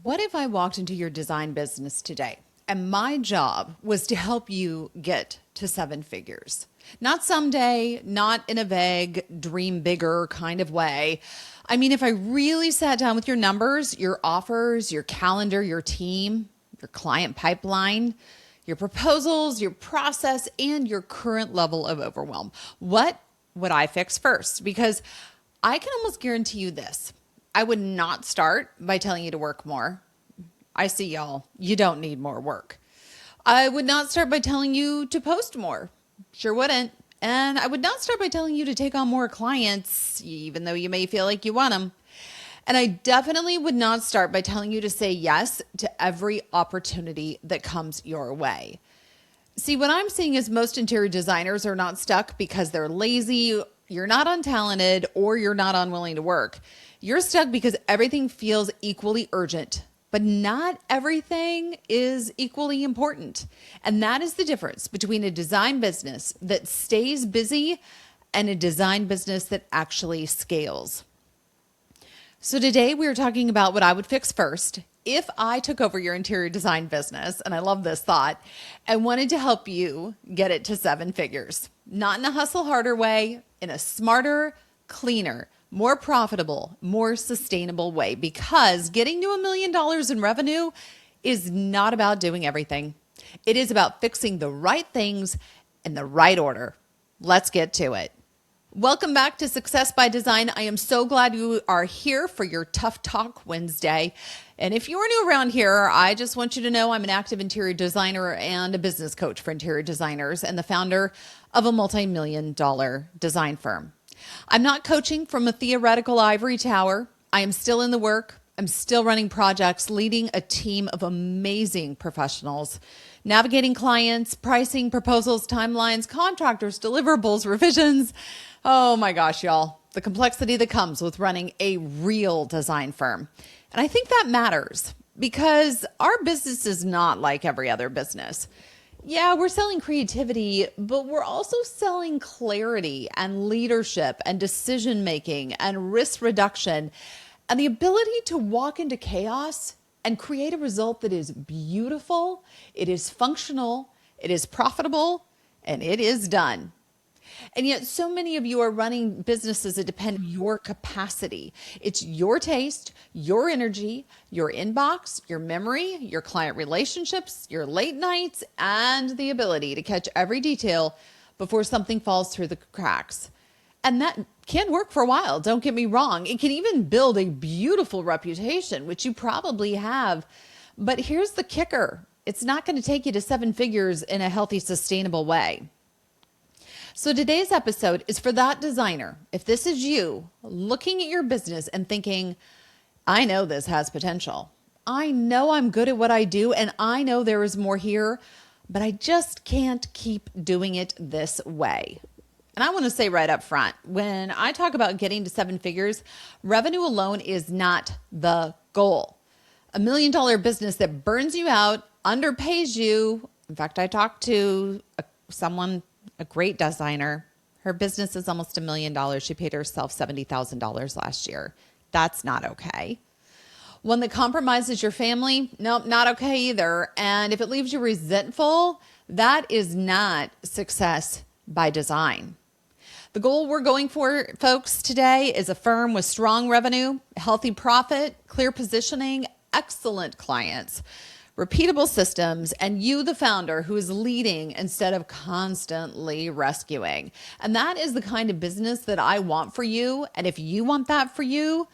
What if I walked into your design business today and my job was to help you get to seven figures? Not someday, not in a vague, dream bigger kind of way. I mean, if I really sat down with your numbers, your offers, your calendar, your team, your client pipeline, your proposals, your process, and your current level of overwhelm, what would I fix first? Because I can almost guarantee you this. I would not start by telling you to work more. I see y'all. You don't need more work. I would not start by telling you to post more. Sure wouldn't. And I would not start by telling you to take on more clients, even though you may feel like you want them. And I definitely would not start by telling you to say yes to every opportunity that comes your way. See, what I'm seeing is most interior designers are not stuck because they're lazy, you're not untalented, or you're not unwilling to work. You're stuck because everything feels equally urgent, but not everything is equally important. And that is the difference between a design business that stays busy and a design business that actually scales. So today we are talking about what I would fix first if I took over your interior design business, and I love this thought, and wanted to help you get it to seven figures. Not in a hustle harder way, in a smarter, cleaner, more profitable, more sustainable way, because getting to $1 million in revenue is not about doing everything. It is about fixing the right things in the right order. Let's get to it. Welcome back to Success by Design. I am so glad you are here for your Tough Talk Wednesday. And if you are new around here, I just want you to know I'm an active interior designer and a business coach for interior designers and the founder of a multi-million-dollar design firm. I'm not coaching from a theoretical ivory tower. I am still in the work. I'm still running projects, leading a team of amazing professionals, navigating clients, pricing, proposals, timelines, contractors, deliverables, revisions. Oh my gosh, y'all, the complexity that comes with running a real design firm. And I think that matters because our business is not like every other business. Yeah, we're selling creativity, but we're also selling clarity and leadership and decision making and risk reduction and the ability to walk into chaos and create a result that is beautiful, it is functional, it is profitable, and it is done. And yet so many of you are running businesses that depend on your capacity. It's your taste, your energy, your inbox, your memory, your client relationships, your late nights, and the ability to catch every detail before something falls through the cracks. And that can work for a while, don't get me wrong. It can even build a beautiful reputation, which you probably have. But here's the kicker. It's not going to take you to seven figures in a healthy, sustainable way. So today's episode is for that designer. If this is you looking at your business and thinking, I know this has potential. I know I'm good at what I do and I know there is more here, but I just can't keep doing it this way. And I want to say right up front, when I talk about getting to seven figures, revenue alone is not the goal. $1 million business that burns you out, underpays you. In fact, I talked to a great designer. Her business is almost $1 million. She paid herself $70,000 last year. That's not okay. One that compromises your family? Nope, not okay either. And if it leaves you resentful, that is not success by design. The goal we're going for, folks, today is a firm with strong revenue, healthy profit, clear positioning, excellent clients, repeatable systems, and you, the founder, who is leading instead of constantly rescuing. And that is the kind of business that I want for you. And if you want that for you,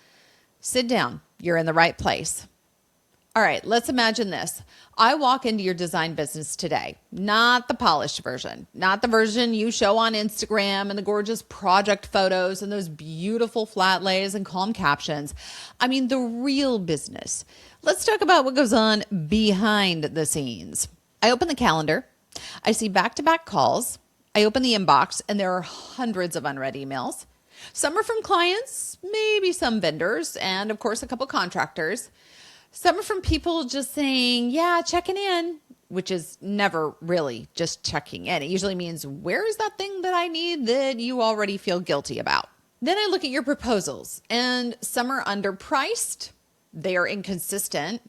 sit down. You're in the right place. All right, let's imagine this. I walk into your design business today, not the polished version, not the version you show on Instagram and the gorgeous project photos and those beautiful flat lays and calm captions. I mean, the real business. Let's talk about what goes on behind the scenes. I open the calendar. I see back-to-back calls. I open the inbox and there are hundreds of unread emails. Some are from clients, maybe some vendors, and of course, a couple contractors. Some are from people just saying, yeah, checking in, which is never really just checking in. It usually means, where is that thing that I need that you already feel guilty about? Then I look at your proposals, and some are underpriced. They are inconsistent.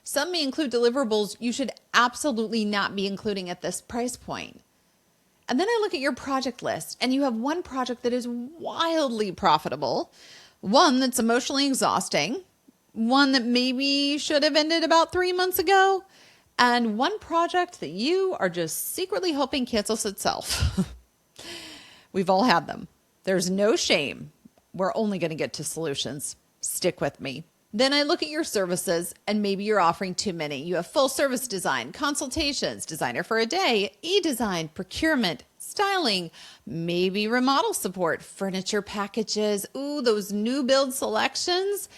Some may include deliverables you should absolutely not be including at this price point. And then I look at your project list and you have one project that is wildly profitable, one that's emotionally exhausting, one that maybe should have ended about 3 months ago, and one project that you are just secretly hoping cancels itself. We've all had them. There's no shame. We're only going to get to solutions. Stick with me. Then I look at your services and maybe you're offering too many. You have full service design, consultations, designer for a day, e-design, procurement, styling, maybe remodel support, furniture packages, ooh, those new build selections,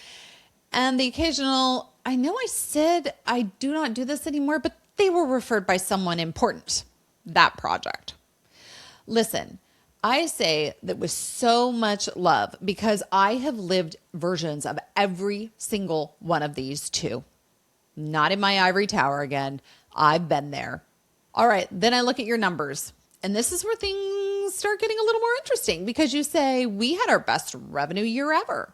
and the occasional, I know I said I do not do this anymore, but they were referred by someone important, that project. Listen, I say that with so much love because I have lived versions of every single one of these too. Not in my ivory tower again. I've been there. All right, then I look at your numbers. And this is where things start getting a little more interesting because you say, we had our best revenue year ever.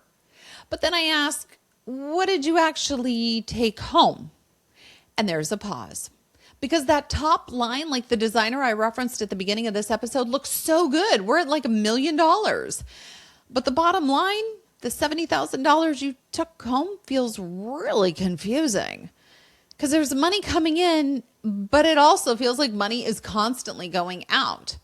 But then I ask, what did you actually take home? And there's a pause. Because that top line, like the designer I referenced at the beginning of this episode, looks so good. We're at like $1 million. But the bottom line, the $70,000 you took home feels really confusing. Because there's money coming in, but it also feels like money is constantly going out.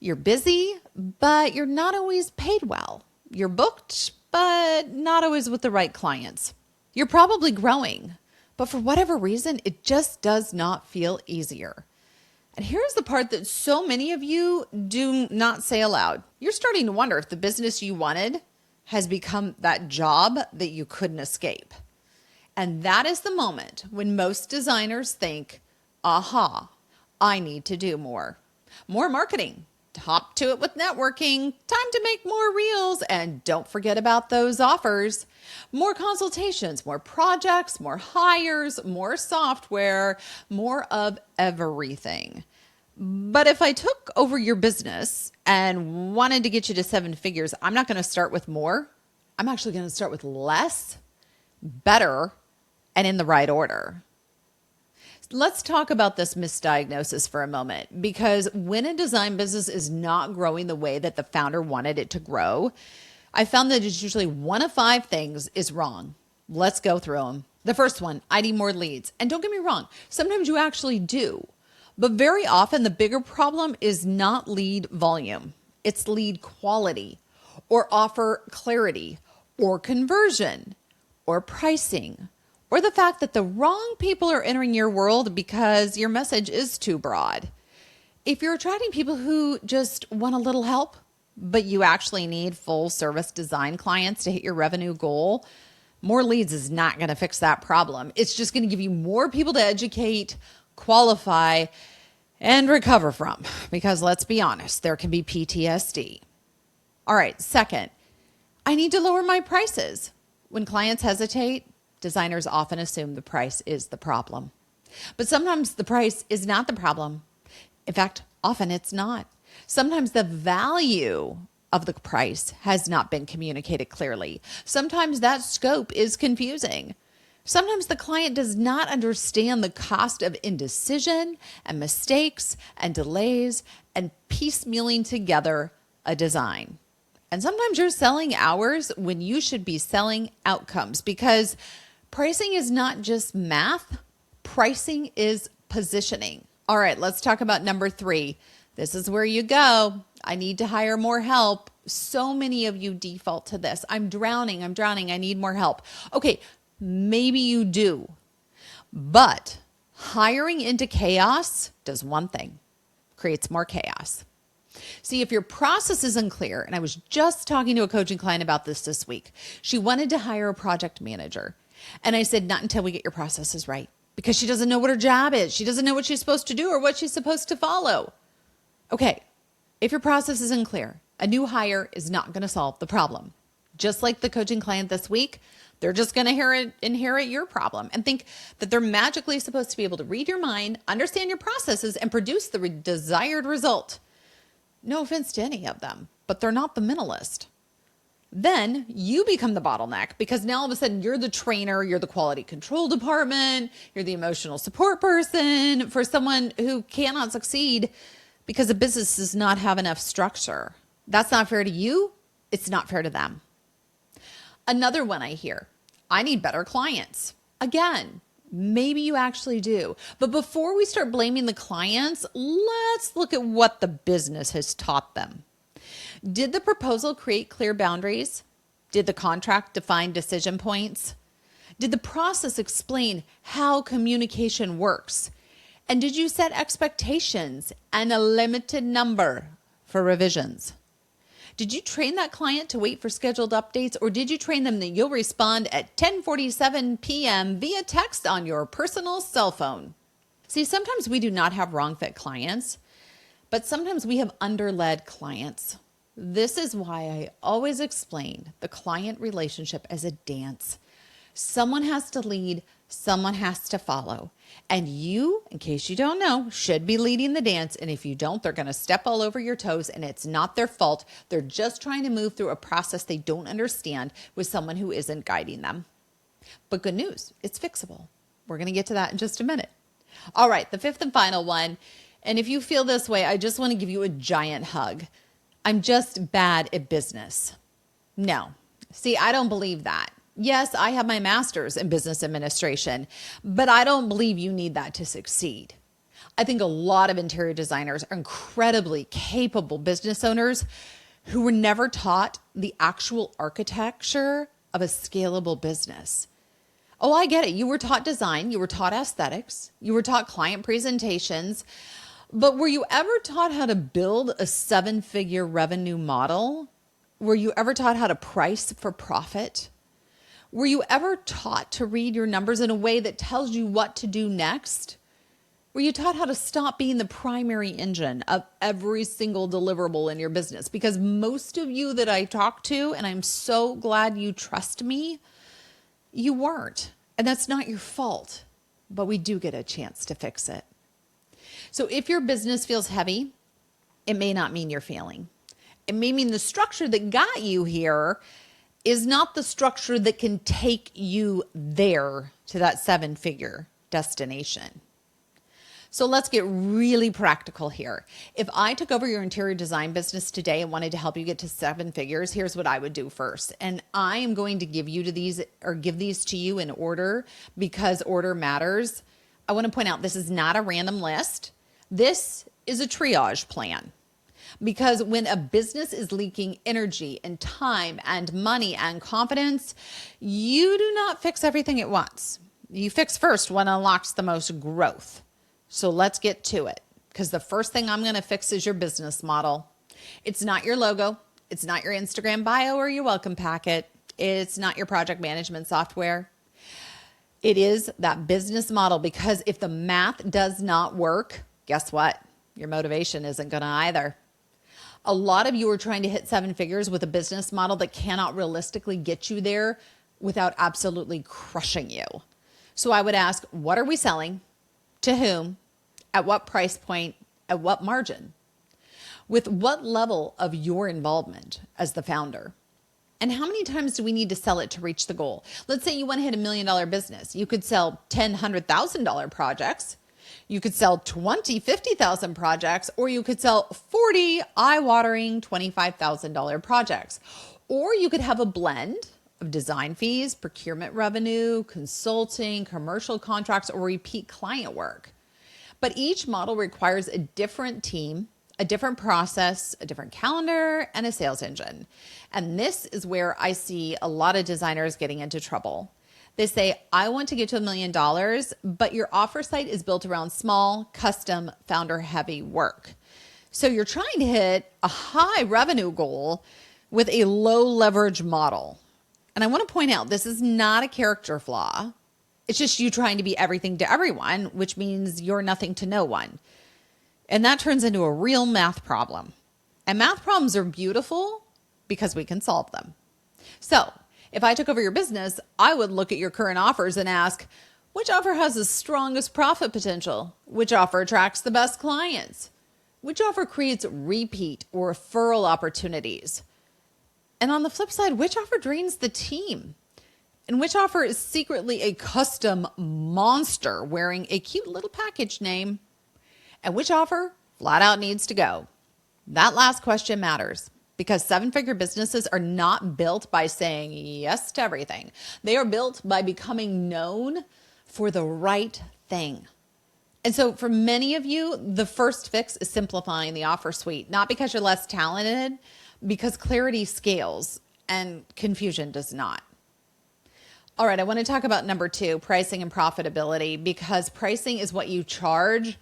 You're busy, but you're not always paid well. You're booked, but not always with the right clients. You're probably growing, but for whatever reason, it just does not feel easier. And here's the part that so many of you do not say aloud. You're starting to wonder if the business you wanted has become that job that you couldn't escape. And that is the moment when most designers think, aha, I need to do more. More marketing. Hop to it with networking. Time to make more reels. And don't forget about those offers. More consultations, more projects, more hires, more software, more of everything. But if I took over your business and wanted to get you to 7 figures, I'm not going to start with more. I'm actually going to start with less, better, and in the right order. Let's talk about this misdiagnosis for a moment, because when a design business is not growing the way that the founder wanted it to grow, I found that it's usually one of 5 things is wrong. Let's go through them. The first one, I need more leads. And don't get me wrong, sometimes you actually do. But very often the bigger problem is not lead volume. It's lead quality or offer clarity or conversion or pricing, or the fact that the wrong people are entering your world because your message is too broad. If you're attracting people who just want a little help, but you actually need full service design clients to hit your revenue goal, more leads is not going to fix that problem. It's just going to give you more people to educate, qualify, and recover from. Because let's be honest, there can be PTSD. All right, second, I need to lower my prices. When clients hesitate, designers often assume the price is the problem. But sometimes the price is not the problem. In fact, often it's not. Sometimes the value of the price has not been communicated clearly. Sometimes that scope is confusing. Sometimes the client does not understand the cost of indecision and mistakes and delays and piecemealing together a design. And sometimes you're selling hours when you should be selling outcomes, because pricing is not just math. Pricing is positioning. All right, let's talk about number 3. This is where you go. I need to hire more help. So many of you default to this. I'm drowning. I need more help. Okay, maybe you do. But hiring into chaos does one thing: creates more chaos. See, if your process is unclear, and I was just talking to a coaching client about this week. She wanted to hire a project manager. And I said, not until we get your processes right, because she doesn't know what her job is. She doesn't know what she's supposed to do or what she's supposed to follow. Okay, if your process is unclear, a new hire is not going to solve the problem. Just like the coaching client this week, they're just going to inherit your problem and think that they're magically supposed to be able to read your mind, understand your processes, and produce the desired result. No offense to any of them, but they're not the minimalist. Then you become the bottleneck because now all of a sudden you're the trainer, you're the quality control department, you're the emotional support person for someone who cannot succeed because the business does not have enough structure. That's not fair to you. It's not fair to them. Another one I hear, I need better clients. Again, maybe you actually do. But before we start blaming the clients, let's look at what the business has taught them. Did the proposal create clear boundaries? Did the contract define decision points? Did the process explain how communication works? And did you set expectations and a limited number for revisions? Did you train that client to wait for scheduled updates, or did you train them that you'll respond at 10:47 p.m. via text on your personal cell phone? See, sometimes we do not have wrong fit clients, but sometimes we have under-led clients. This is why I always explain the client relationship as a dance. Someone has to lead, someone has to follow. And you, in case you don't know, should be leading the dance. And if you don't, they're going to step all over your toes, and it's not their fault. They're just trying to move through a process they don't understand with someone who isn't guiding them. But good news, it's fixable. We're going to get to that in just a minute. All right, the fifth and final one. And if you feel this way, I just want to give you a giant hug. I'm just bad at business. No. See, I don't believe that. Yes, I have my master's in business administration, but I don't believe you need that to succeed. I think a lot of interior designers are incredibly capable business owners who were never taught the actual architecture of a scalable business. Oh, I get it. You were taught design, you were taught aesthetics, you were taught client presentations, but were you ever taught how to build a 7-figure revenue model? Were you ever taught how to price for profit? Were you ever taught to read your numbers in a way that tells you what to do next? Were you taught how to stop being the primary engine of every single deliverable in your business? Because most of you that I talk to, and I'm so glad you trust me, you weren't. And that's not your fault, but we do get a chance to fix it. So if your business feels heavy, it may not mean you're failing. It may mean the structure that got you here is not the structure that can take you there to that 7-figure destination. So let's get really practical here. If I took over your interior design business today and wanted to help you get to 7 figures, here's what I would do first. And I am going to give these to you in order because order matters. I want to point out this is not a random list. This is a triage plan. Because when a business is leaking energy and time and money and confidence, you do not fix everything at once. You fix first what unlocks the most growth. So let's get to it, because the first thing I'm going to fix is your business model. It's not your logo. It's not your Instagram bio or your welcome packet. It's not your project management software. It is that business model, because if the math does not work, guess what? Your motivation isn't going to either. A lot of you are trying to hit 7 figures with a business model that cannot realistically get you there without absolutely crushing you. So I would ask, what are we selling? To whom? At what price point? At what margin? With what level of your involvement as the founder? And how many times do we need to sell it to reach the goal? Let's say you want to hit $1 million business. You could sell $10,000, $100,000 projects. You could sell 20, 50,000 projects, or you could sell 40 eye-watering $25,000 projects. Or you could have a blend of design fees, procurement revenue, consulting, commercial contracts, or repeat client work. But each model requires a different team, a different process, a different calendar, and a sales engine. And this is where I see a lot of designers getting into trouble. They say, I want to get to $1 million, but your offer site is built around small, custom, founder-heavy work. So you're trying to hit a high revenue goal with a low leverage model. And I want to point out, this is not a character flaw. It's just you trying to be everything to everyone, which means you're nothing to no one. And that turns into a real math problem. And math problems are beautiful because we can solve them. So if I took over your business, I would look at your current offers and ask, which offer has the strongest profit potential? Which offer attracts the best clients? Which offer creates repeat or referral opportunities? And on the flip side, which offer drains the team? And which offer is secretly a custom monster wearing a cute little package name? And which offer flat out needs to go? That last question matters because seven-figure businesses are not built by saying yes to everything. They are built by becoming known for the right thing. And so for many of you, the first fix is simplifying the offer suite, not because you're less talented, because clarity scales and confusion does not. All right, I want to talk about number 2, pricing and profitability, because pricing is what you charge,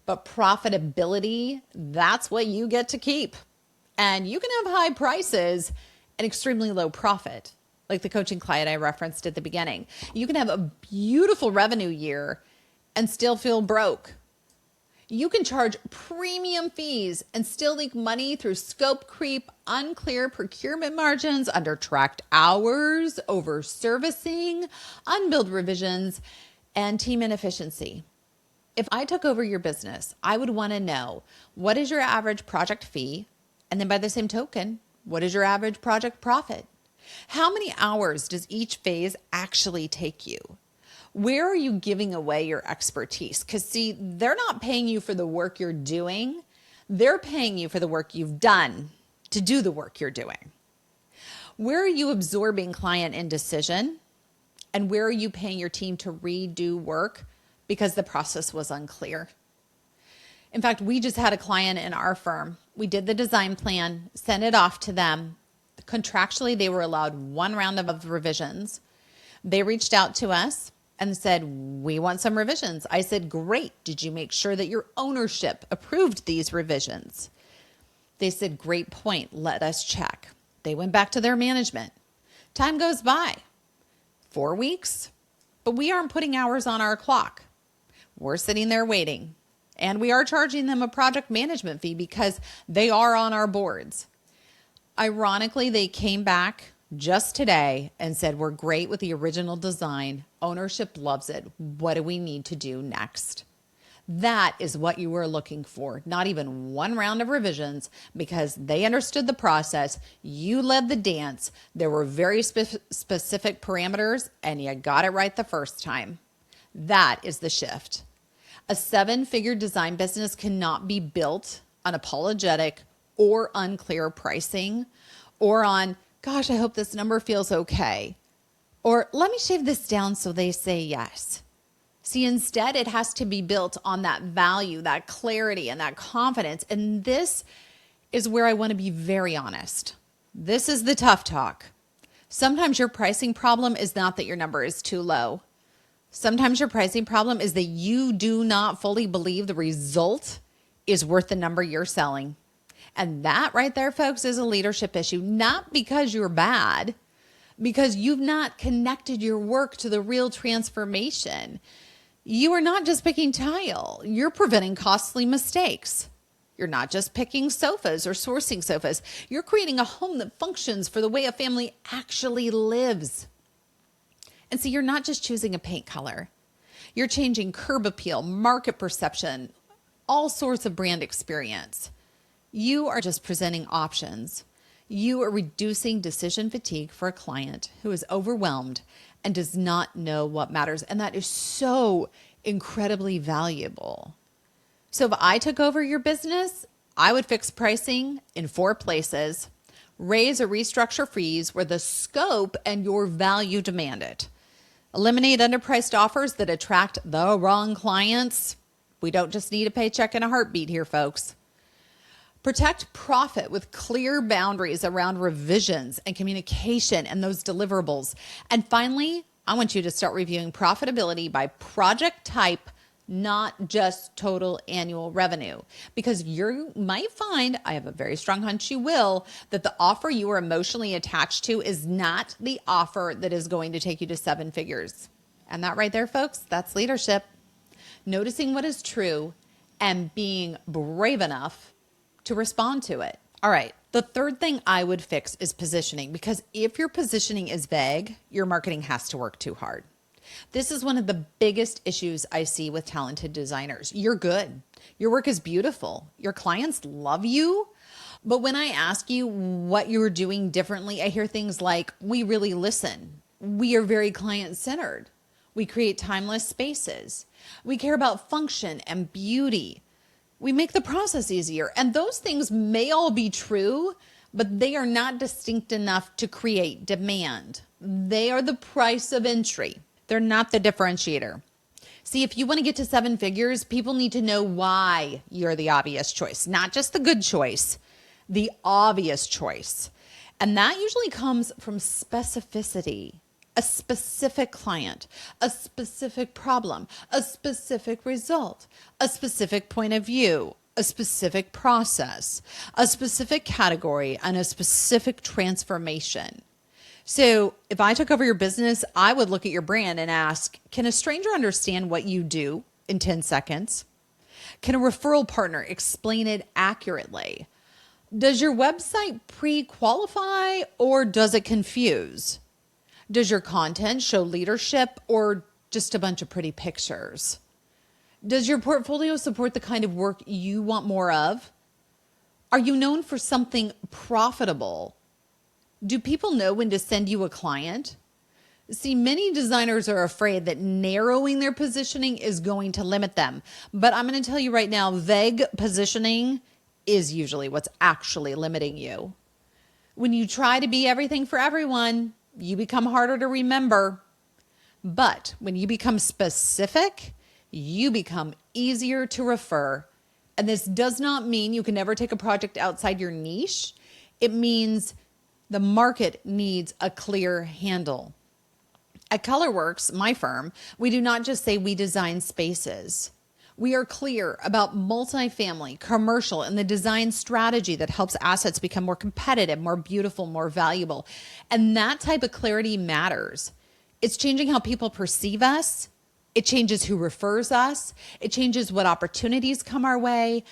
but profitability, that's what you get to keep. And you can have high prices and extremely low profit, like the coaching client I referenced at the beginning. You can have a beautiful revenue year and still feel broke. You can charge premium fees and still leak money through scope creep, unclear procurement margins, under-tracked hours, over-servicing, unbilled revisions, and team inefficiency. If I took over your business, I would want to know, what is your average project fee? And then by the same token, what is your average project profit? How many hours does each phase actually take you? Where are you giving away your expertise? Because see, they're not paying you for the work you're doing. They're paying you for the work you've done to do the work you're doing. Where are you absorbing client indecision? And where are you paying your team to redo work because the process was unclear? In fact, we just had a client in our firm. We did the design plan, sent it off to them. Contractually, they were allowed one round of revisions. They reached out to us and said, we want some revisions. I said, great. Did you make sure that your ownership approved these revisions? They said, great point. Let us check. They went back to their management. Time goes by. 4 weeks, but we aren't putting hours on our clock. We're sitting there waiting. And we are charging them a project management fee because they are on our boards. Ironically, they came back just today and said, we're great with the original design. Ownership loves it. What do we need to do next? That is what you were looking for. Not even one round of revisions because they understood the process. You led the dance. There were very specific parameters and you got it right the first time. That is the shift. A 7-figure design business cannot be built on apologetic or unclear pricing or on, gosh, I hope this number feels okay. Or let me shave this down so they say yes. See, instead, it has to be built on that value, that clarity, and that confidence. And this is where I want to be very honest. This is the tough talk. Sometimes your pricing problem is not that your number is too low. Sometimes your pricing problem is that you do not fully believe the result is worth the number you're selling. And that right there, folks, is a leadership issue, not because you're bad, because you've not connected your work to the real transformation. You are not just picking tile. You're preventing costly mistakes. You're not just picking sofas or sourcing sofas. You're creating a home that functions for the way a family actually lives. And so you're not just choosing a paint color. You're changing curb appeal, market perception, all sorts of brand experience. You are just presenting options. You are reducing decision fatigue for a client who is overwhelmed and does not know what matters. And that is so incredibly valuable. So if I took over your business, I would fix pricing in 4 places, raise or restructure fees where the scope and your value demand it. Eliminate underpriced offers that attract the wrong clients. We don't just need a paycheck and a heartbeat here, folks. Protect profit with clear boundaries around revisions and communication and those deliverables. And finally, I want you to start reviewing profitability by project type, not just total annual revenue. Because you might find, I have a very strong hunch you will, that the offer you are emotionally attached to is not the offer that is going to take you to 7 figures. And that right there, folks, that's leadership. Noticing what is true and being brave enough to respond to it. All right. The third thing I would fix is positioning, because if your positioning is vague, your marketing has to work too hard. This is one of the biggest issues I see with talented designers. You're good. Your work is beautiful. Your clients love you, But when I ask you what you're doing differently, I hear things like, we really listen. We are very client centered. We create timeless spaces. We care about function and beauty. We make the process easier. And those things may all be true, but they are not distinct enough to create demand. They are the price of entry. They're not the differentiator. See, if you want to get to seven figures, people need to know why you're the obvious choice, not just the good choice, the obvious choice. And that usually comes from specificity. A specific client, a specific problem, a specific result, a specific point of view, a specific process, a specific category, and a specific transformation. So if I took over your business, I would look at your brand and ask, can a stranger understand what you do in 10 seconds? Can a referral partner explain it accurately? Does your website pre-qualify or does it confuse? Does your content show leadership or just a bunch of pretty pictures? Does your portfolio support the kind of work you want more of? Are you known for something profitable? Do people know when to send you a client? See, many designers are afraid that narrowing their positioning is going to limit them. But I'm going to tell you right now, vague positioning is usually what's actually limiting you. When you try to be everything for everyone, you become harder to remember. But when you become specific, you become easier to refer. And this does not mean you can never take a project outside your niche. It means the market needs a clear handle. At ColorWorks, my firm, we do not just say we design spaces. We are clear about multifamily, commercial, and the design strategy that helps assets become more competitive, more beautiful, more valuable. And that type of clarity matters. It's changing how people perceive us. It changes who refers us. It changes what opportunities come our way.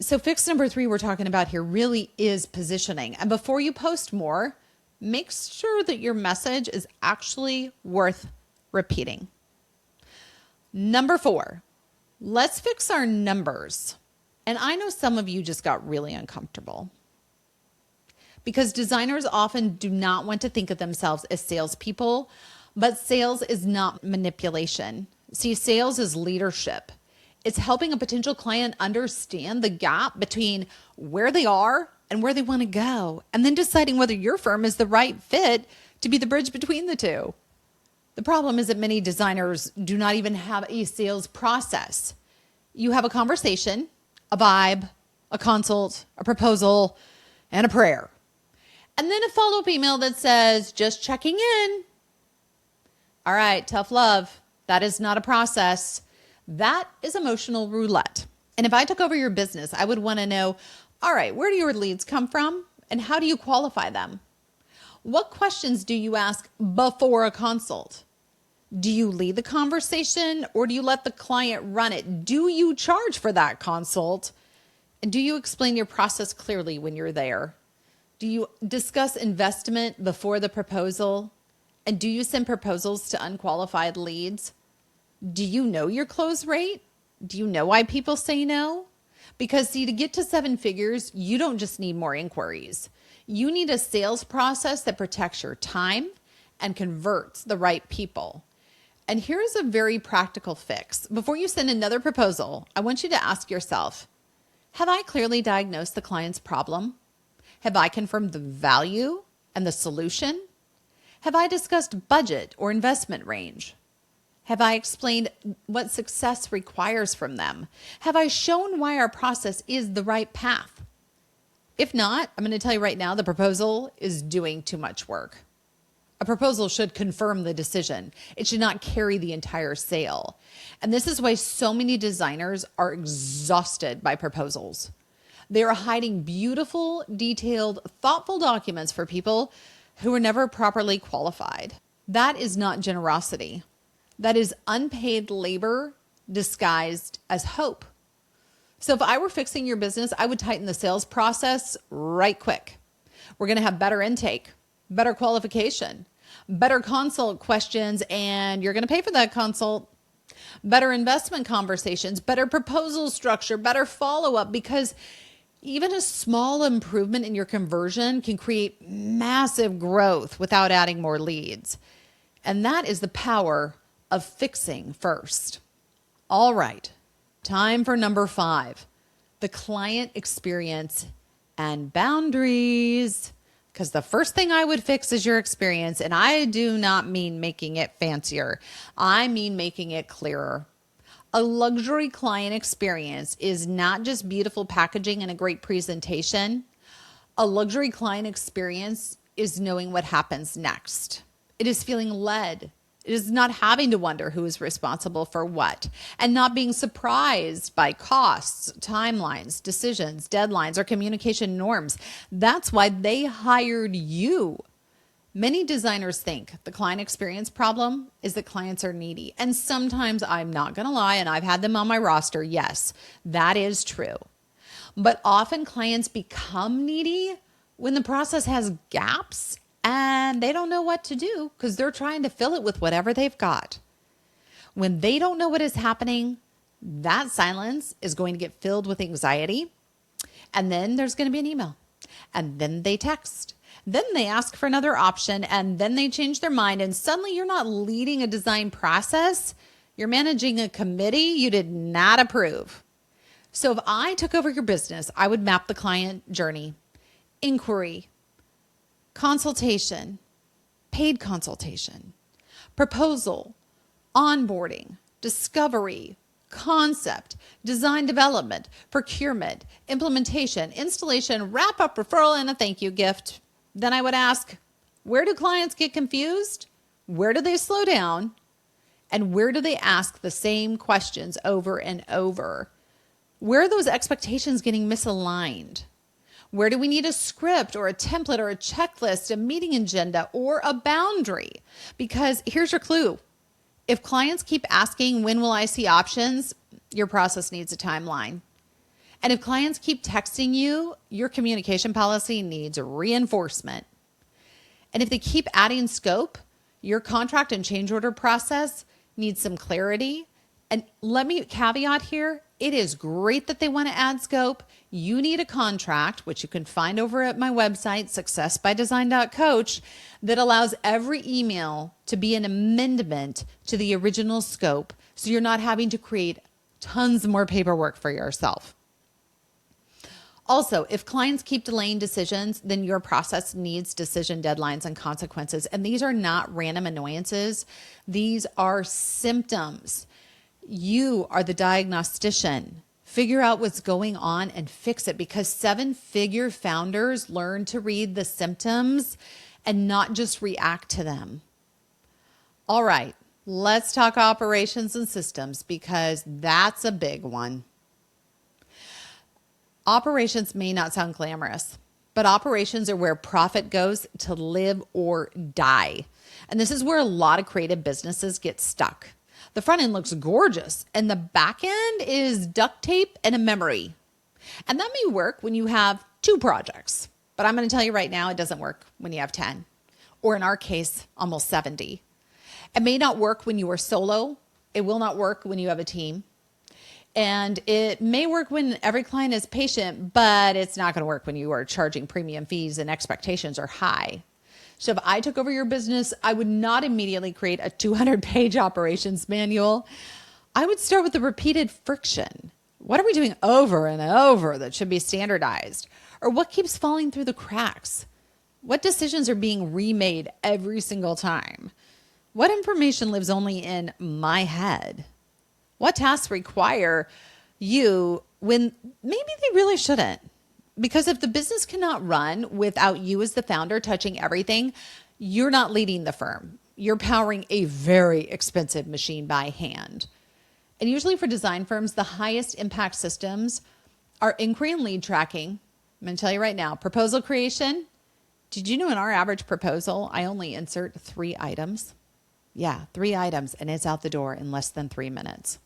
So fix number 3 we're talking about here really is positioning. And before you post more, make sure that your message is actually worth repeating. Number 4. Let's fix our numbers. And I know some of you just got really uncomfortable because designers often do not want to think of themselves as salespeople, but sales is not manipulation. See, sales is leadership. It's helping a potential client understand the gap between where they are and where they want to go, and then deciding whether your firm is the right fit to be the bridge between the two. The problem is that many designers do not even have a sales process. You have a conversation, a vibe, a consult, a proposal, and a prayer. And then a follow-up email that says, just checking in. All right, tough love. That is not a process. That is emotional roulette. And if I took over your business, I would want to know, all right, where do your leads come from? And how do you qualify them? What questions do you ask before a consult? Do you lead the conversation or do you let the client run it? Do you charge for that consult? And do you explain your process clearly when you're there? Do you discuss investment before the proposal? And do you send proposals to unqualified leads? Do you know your close rate? Do you know why people say no? Because see, to get to 7 figures, you don't just need more inquiries. You need a sales process that protects your time and converts the right people. And here's a very practical fix. Before you send another proposal, I want you to ask yourself, have I clearly diagnosed the client's problem? Have I confirmed the value and the solution? Have I discussed budget or investment range? Have I explained what success requires from them? Have I shown why our process is the right path? If not, I'm going to tell you right now, the proposal is doing too much work. A proposal should confirm the decision. It should not carry the entire sale. And this is why so many designers are exhausted by proposals. They are hiding beautiful, detailed, thoughtful documents for people who were never properly qualified. That is not generosity. That is unpaid labor disguised as hope. So if I were fixing your business, I would tighten the sales process right quick. We're going to have better intake, better qualification, better consult questions, and you're going to pay for that consult. Better investment conversations, better proposal structure, better follow-up, because Even a small improvement in your conversion can create massive growth without adding more leads. And that is the power of fixing first. All right, time for number 5, the client experience and boundaries. Because the first thing I would fix is your experience. And I do not mean making it fancier. I mean making it clearer. A luxury client experience is not just beautiful packaging and a great presentation. A luxury client experience is knowing what happens next. It is feeling led. It is not having to wonder who is responsible for what, and not being surprised by costs, timelines, decisions, deadlines, or communication norms. That's why they hired you. Many designers think the client experience problem is that clients are needy. And sometimes, I'm not going to lie, and I've had them on my roster. Yes, that is true. But often clients become needy when the process has gaps and they don't know what to do because they're trying to fill it with whatever they've got. When they don't know what is happening, that silence is going to get filled with anxiety. And then there's going to be an email. And then they text. Then they ask for another option. And then they change their mind. And suddenly you're not leading a design process. You're managing a committee you did not approve. So if I took over your business, I would map the client journey, inquiry, consultation, paid consultation, proposal, onboarding, discovery, concept, design development, procurement, implementation, installation, wrap up, referral, and a thank you gift. Then I would ask, where do clients get confused? Where do they slow down? And where do they ask the same questions over and over? Where are those expectations getting misaligned? Where do we need a script or a template or a checklist, a meeting agenda, or a boundary? Because here's your clue. If clients keep asking, when will I see options? Your process needs a timeline. And if clients keep texting you, your communication policy needs reinforcement. And if they keep adding scope, your contract and change order process needs some clarity. And let me caveat here, it is great that they want to add scope. You need a contract, which you can find over at my website, successbydesign.coach, that allows every email to be an amendment to the original scope, so you're not having to create tons more paperwork for yourself. Also, if clients keep delaying decisions, then your process needs decision deadlines and consequences. And these are not random annoyances. These are symptoms. You are the diagnostician. Figure out what's going on and fix it, because 7-figure founders learn to read the symptoms and not just react to them. All right, let's talk operations and systems, because that's a big one. Operations may not sound glamorous, but operations are where profit goes to live or die. And this is where a lot of creative businesses get stuck. The front end looks gorgeous, and the back end is duct tape and a memory. And that may work when you have 2 projects, but I'm going to tell you right now, it doesn't work when you have 10, or in our case, almost 70. It may not work when you are solo. It will not work when you have a team. And it may work when every client is patient, but it's not going to work when you are charging premium fees and expectations are high. So if I took over your business, I would not immediately create a 200-page operations manual. I would start with the repeated friction. What are we doing over and over that should be standardized? Or what keeps falling through the cracks? What decisions are being remade every single time? What information lives only in my head? What tasks require you when maybe they really shouldn't? Because if the business cannot run without you as the founder touching everything, you're not leading the firm. You're powering a very expensive machine by hand. And usually for design firms, the highest impact systems are inquiry and lead tracking. I'm going to tell you right now, proposal creation. Did you know in our average proposal, I only insert 3 items? Yeah, 3 items, and it's out the door in less than 3 minutes.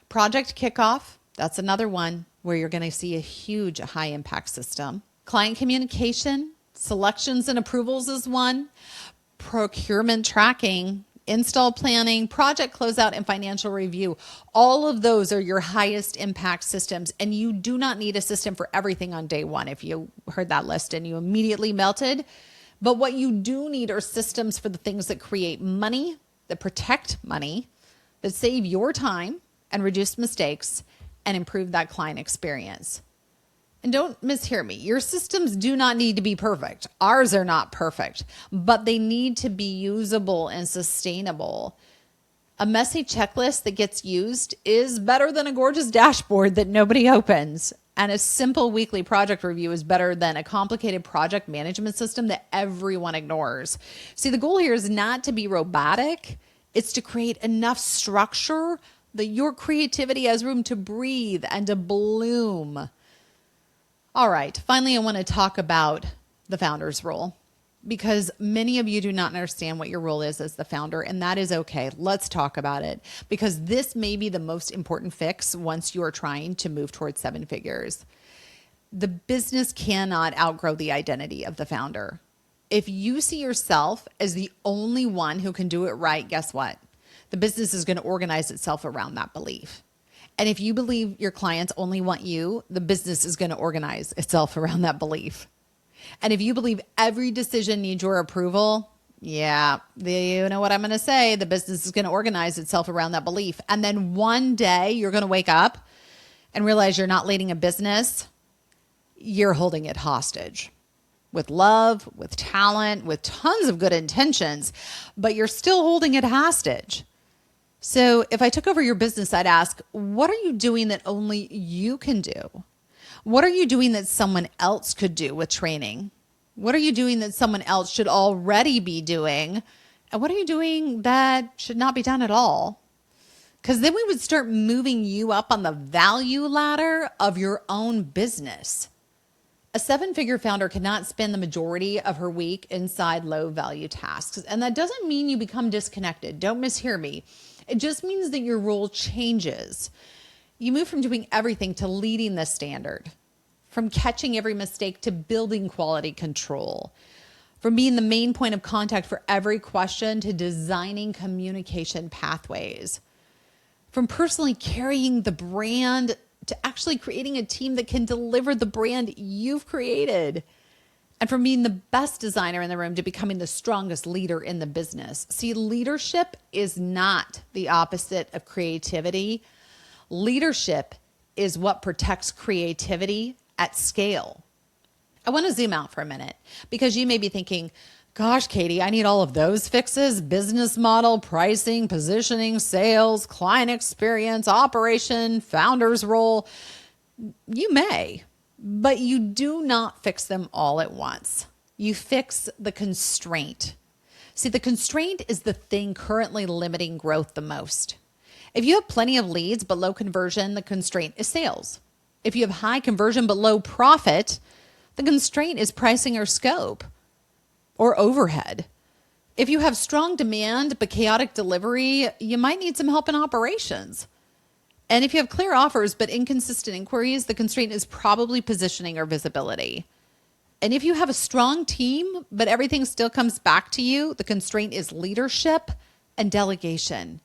Project kickoff, that's another one where you're going to see a huge high impact system. Client communication, selections and approvals is one. Procurement tracking, install planning, project closeout, and financial review. All of those are your highest impact systems, and you do not need a system for everything on day one. If you heard that list and you immediately melted, but what you do need are systems for the things that create money, that protect money, that save your time and reduce mistakes and improve that client experience. And don't mishear me. Your systems do not need to be perfect. Ours are not perfect, but they need to be usable and sustainable. A messy checklist that gets used is better than a gorgeous dashboard that nobody opens. And a simple weekly project review is better than a complicated project management system that everyone ignores. See, the goal here is not to be robotic. It's to create enough structure that your creativity has room to breathe and to bloom. All right, finally, I want to talk about the founder's role, because many of you do not understand what your role is as the founder, and that is okay. Let's talk about it, because this may be the most important fix once you are trying to move towards 7 figures. The business cannot outgrow the identity of the founder. If you see yourself as the only one who can do it right, guess what? The business is going to organize itself around that belief. And if you believe your clients only want you, the business is going to organize itself around that belief. And if you believe every decision needs your approval, yeah, you know what I'm going to say, the business is going to organize itself around that belief. And then one day you're going to wake up and realize you're not leading a business, you're holding it hostage. With love, with talent, with tons of good intentions, but you're still holding it hostage. So if I took over your business, I'd ask, what are you doing that only you can do? What are you doing that someone else could do with training? What are you doing that someone else should already be doing? And what are you doing that should not be done at all? Because then we would start moving you up on the value ladder of your own business. A 7-figure founder cannot spend the majority of her week inside low-value tasks. And that doesn't mean you become disconnected. Don't mishear me. It just means that your role changes. You move from doing everything to leading the standard, from catching every mistake to building quality control, from being the main point of contact for every question to designing communication pathways, from personally carrying the brand to actually creating a team that can deliver the brand you've created. And from being the best designer in the room to becoming the strongest leader in the business. See, leadership is not the opposite of creativity. Leadership is what protects creativity at scale. I want to zoom out for a minute, because you may be thinking, gosh, Katie, I need all of those fixes: business model, pricing, positioning, sales, client experience, operation, founder's role. You may. But you do not fix them all at once. You fix the constraint. See, the constraint is the thing currently limiting growth the most. If you have plenty of leads but low conversion, the constraint is sales. If you have high conversion but low profit, the constraint is pricing or scope or overhead. If you have strong demand but chaotic delivery, you might need some help in operations. And if you have clear offers but inconsistent inquiries, the constraint is probably positioning or visibility. And if you have a strong team, but everything still comes back to you, the constraint is leadership and delegation.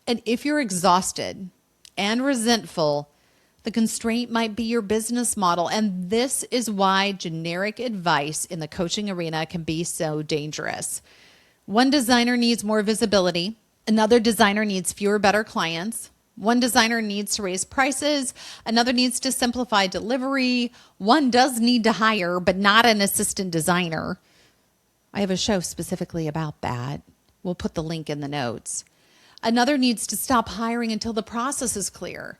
And if you're exhausted and resentful, the constraint might be your business model. And this is why generic advice in the coaching arena can be so dangerous. One designer needs more visibility. Another designer needs fewer, better clients. One designer needs to raise prices. Another needs to simplify delivery. One does need to hire, but not an assistant designer. I have a show specifically about that. We'll put the link in the notes. Another needs to stop hiring until the process is clear.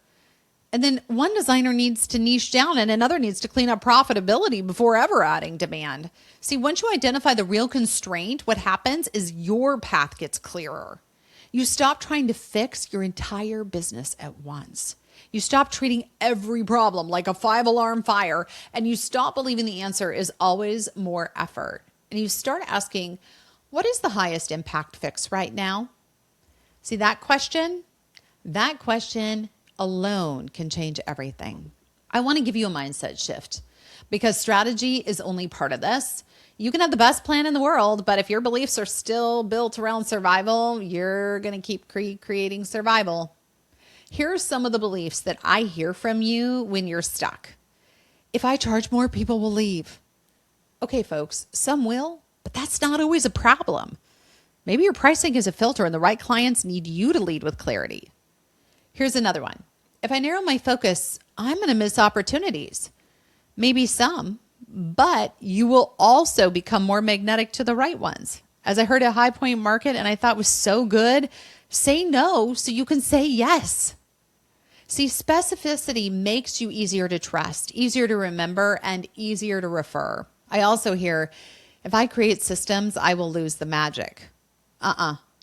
And then one designer needs to niche down, and another needs to clean up profitability before ever adding demand. See, once you identify the real constraint, what happens is your path gets clearer. You stop trying to fix your entire business at once. You stop treating every problem like a 5-alarm fire, and you stop believing the answer is always more effort. And you start asking, what is the highest impact fix right now? See, that question alone can change everything. I want to give you a mindset shift, because strategy is only part of this. You can have the best plan in the world, but if your beliefs are still built around survival, you're going to keep creating survival. Here are some of the beliefs that I hear from you when you're stuck. If I charge more, people will leave. Okay, folks, some will, but that's not always a problem. Maybe your pricing is a filter and the right clients need you to lead with clarity. Here's another one. If I narrow my focus, I'm going to miss opportunities. Maybe some, but you will also become more magnetic to the right ones. As I heard a High Point Market and I thought was so good, say no so you can say yes. See, specificity makes you easier to trust, easier to remember, and easier to refer. I also hear, if I create systems, I will lose the magic.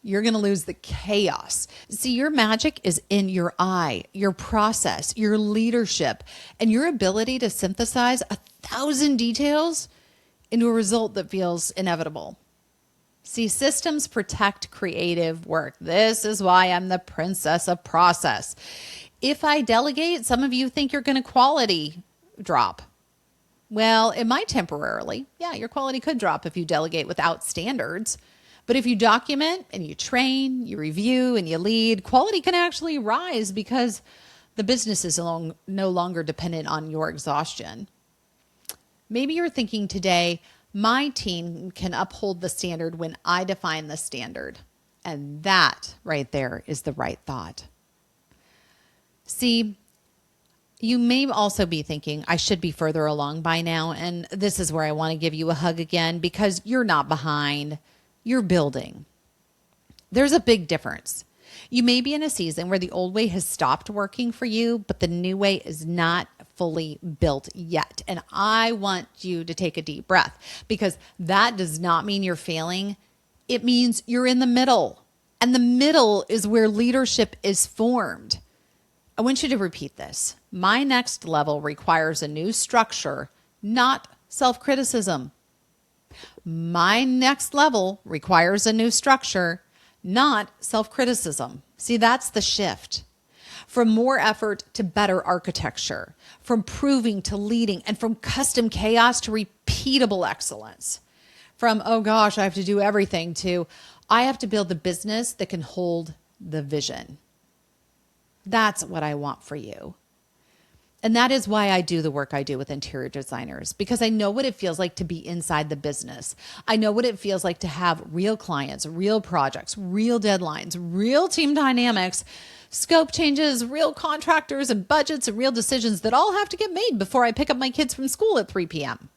You're going to lose the chaos. See, your magic is in your eye, your process, your leadership, and your ability to synthesize 1,000 details into a result that feels inevitable. See, systems protect creative work. This is why I'm the princess of process. If I delegate, some of you think you're going to quality drop. Well, it might temporarily. Yeah, your quality could drop if you delegate without standards. But if you document and you train, you review and you lead, quality can actually rise because the business is no longer dependent on your exhaustion. Maybe you're thinking today, my team can uphold the standard when I define the standard. And that right there is the right thought. See, you may also be thinking, I should be further along by now. And this is where I want to give you a hug again because you're not behind. You're building. There's a big difference. You may be in a season where the old way has stopped working for you, but the new way is not fully built yet. And I want you to take a deep breath because that does not mean you're failing. It means you're in the middle. And the middle is where leadership is formed. I want you to repeat this. My next level requires a new structure, not self-criticism. My next level requires a new structure, not self-criticism. See, that's the shift. From more effort to better architecture, from proving to leading, and from custom chaos to repeatable excellence. From, oh gosh, I have to do everything to, I have to build the business that can hold the vision. That's what I want for you. And that is why I do the work I do with interior designers, because I know what it feels like to be inside the business. I know what it feels like to have real clients, real projects, real deadlines, real team dynamics, scope changes, real contractors and budgets and real decisions that all have to get made before I pick up my kids from school at 3 p.m.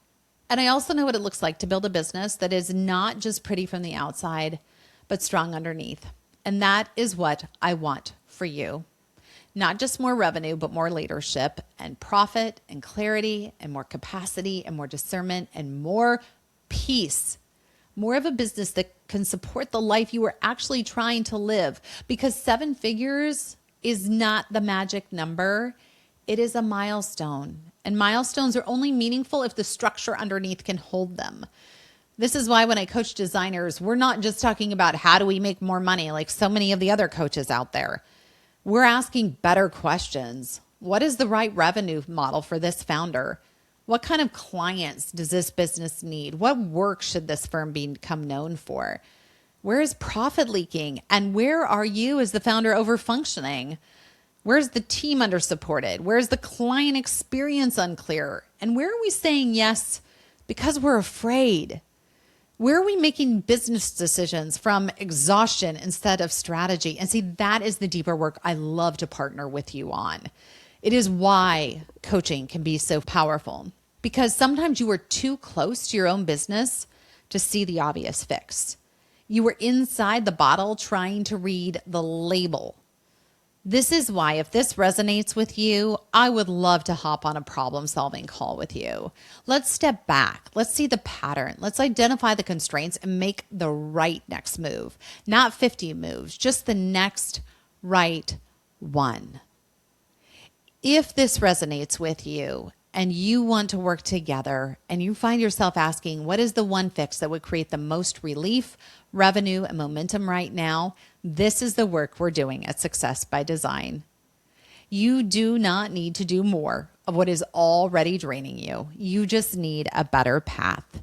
And I also know what it looks like to build a business that is not just pretty from the outside, but strong underneath. And that is what I want for you. Not just more revenue, but more leadership and profit and clarity and more capacity and more discernment and more peace. More of a business that can support the life you are actually trying to live. Because 7 figures is not the magic number. It is a milestone. And milestones are only meaningful if the structure underneath can hold them. This is why when I coach designers, we're not just talking about how do we make more money like so many of the other coaches out there. We're asking better questions. What is the right revenue model for this founder? What kind of clients does this business need? What work should this firm become known for? Where is profit leaking? And where are you as the founder overfunctioning? Where's the team undersupported? Where's the client experience unclear? And where are we saying yes because we're afraid? Where are we making business decisions from exhaustion instead of strategy? And see, that is the deeper work I love to partner with you on. It is why coaching can be so powerful, because sometimes you are too close to your own business to see the obvious fix. You are inside the bottle trying to read the label. This is why, if this resonates with you, I would love to hop on a problem-solving call with you. Let's step back. Let's see the pattern. Let's identify the constraints and make the right next move. Not 50 moves, just the next right one. If this resonates with you and you want to work together and you find yourself asking, what is the one fix that would create the most relief, revenue, and momentum right now? This is the work we're doing at Success by Design. You do not need to do more of what is already draining you. You just need a better path.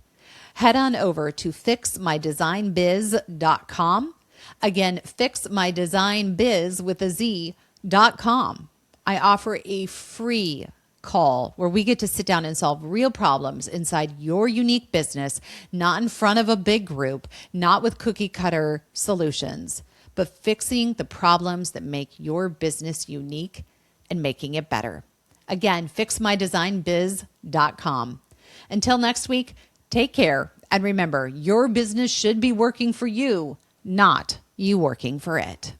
head on over to fixmydesignbiz.com. Again, fixmydesignbiz with a Z.com. I offer a free call where we get to sit down and solve real problems inside your unique business, not in front of a big group, not with cookie cutter solutions, but fixing the problems that make your business unique and making it better. Again, fixmydesignbiz.com. Until next week, take care. And remember, your business should be working for you, not you working for it.